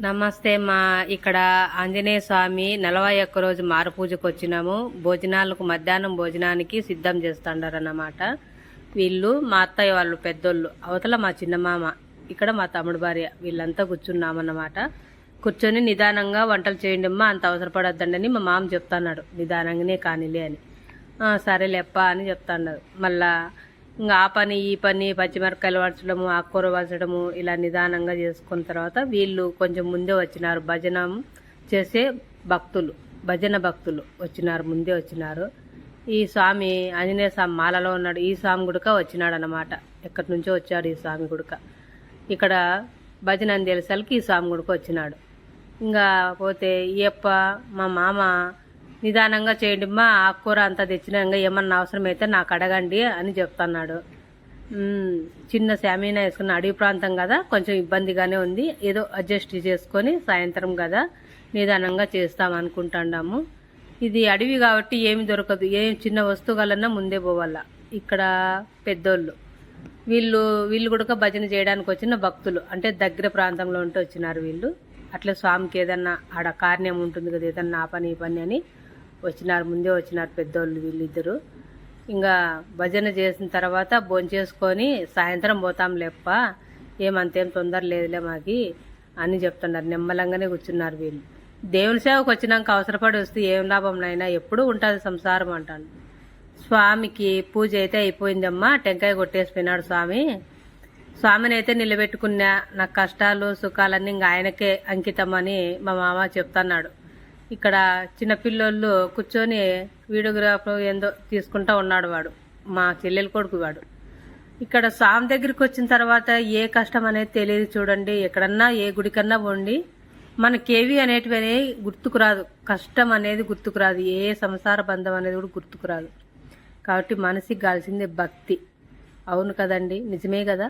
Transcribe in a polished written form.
నమస్తే ఇక్కడ ఆంజనేయ స్వామి 41 రోజు మారు పూజకు వచ్చినాము. భోజనాలకు మధ్యాహ్నం భోజనానికి సిద్ధం చేస్తాండారన్నమాట. వీళ్ళు మా అత్తయ్య వాళ్ళు పెద్దోళ్ళు, అవతల మా చిన్నమామ, ఇక్కడ మా తమ్ముడు భార్య, వీళ్ళంతా కూర్చున్నామన్నమాట. కూర్చొని నిదానంగా వంటలు చేయండి అమ్మా, అంత అవసరపడద్దండి మా మామ చెప్తాన్నాడు. నిదానంగానే కానిలే అని. సరేలేప్ప అని చెప్తాన్నారు. మళ్ళా ఇంకా ఆ పని ఈ పని, పచ్చిమిరపకాయలు వలచడము, ఆకుకూర వలచడము, ఇలా నిదానంగా చేసుకున్న తర్వాత వీళ్ళు కొంచెం ముందే వచ్చినారు. భజన చేసే భక్తులు, భజన భక్తులు వచ్చినారు, ముందే వచ్చినారు. ఈ స్వామి ఆంజనేయ స్వామి మాలలో ఉన్నాడు. ఈ స్వామి గుడక వచ్చినాడు అన్నమాట. ఎక్కడి నుంచో వచ్చాడు ఈ స్వామి గుడక. ఇక్కడ భజన అని తెలిసరికి ఈ స్వామి గుడక వచ్చినాడు. ఇంకా పోతే ఈయప్ప మా మామ నిదానంగా చేయండి అమ్మా, ఆకుకూర అంతా తెచ్చినా, ఇంకా ఏమన్నా అవసరమైతే నాకు అడగండి అని చెప్తున్నాడు. చిన్న శామీనా వేసుకున్న, అడవి ప్రాంతం కదా, కొంచెం ఇబ్బందిగానే ఉంది. ఏదో అడ్జస్ట్ చేసుకొని సాయంత్రం కదా నిదానంగా చేస్తాం అనుకుంటున్నాము. ఇది అడవి కాబట్టి ఏమి దొరకదు, ఏం చిన్న వస్తువులన్నా ముందే పోవాలా. ఇక్కడ పెద్దోళ్ళు వీళ్ళు కూడా భజన చేయడానికి వచ్చిన భక్తులు, అంటే దగ్గర ప్రాంతంలో ఉంటూ వచ్చినారు వీళ్ళు. అట్లా స్వామికి ఏదన్నా ఆడ కార్యం ఉంటుంది కదా, ఏదన్నా ఆ పని ఈ పని అని వచ్చినారు, ముందే వచ్చినారు పెద్దోళ్ళు వీళ్ళిద్దరు. ఇంకా భజన చేసిన తర్వాత భోంచేసుకొని సాయంత్రం పోతాం లేప్ప, ఏమంతేం తొందర లేదులే మాకి అని చెప్తున్నారు. నిమ్మలంగానే కూర్చున్నారు వీళ్ళు. దేవుని సేవకు వచ్చినాక అవసరపడి వస్తే ఏం లాభం నైనా, ఎప్పుడూ ఉంటుంది సంసారం అంటాను. స్వామికి పూజ అయితే అయిపోయిందమ్మా, టెంకాయ కొట్టేసిపోయినాడు స్వామి. స్వామిని అయితే నిలబెట్టుకున్నా, నా కష్టాలు సుఖాలన్నీ ఇంకా ఆయనకే అంకితం అని మా మామ చెప్తున్నాడు. ఇక్కడ చిన్నపిల్లోళ్ళు కూర్చొని వీడియోగ్రాఫ్ ఏందో తీసుకుంటా ఉన్నాడు వాడు, మా చెల్లెల కొడుకు వాడు. ఇక్కడ స్వామి దగ్గరికి వచ్చిన తర్వాత ఏ కష్టం అనేది తెలియదు చూడండి. ఎక్కడన్నా ఏ గుడికన్నా పోండి, మనకేవి అనేటివి గుర్తుకు రాదు, కష్టం అనేది గుర్తుకు రాదు, ఏ సంసార బంధం అనేది కూడా గుర్తుకు రాదు. కాబట్టి మనసుకి కావాల్సిందే భక్తి. అవును కదండి, నిజమే కదా.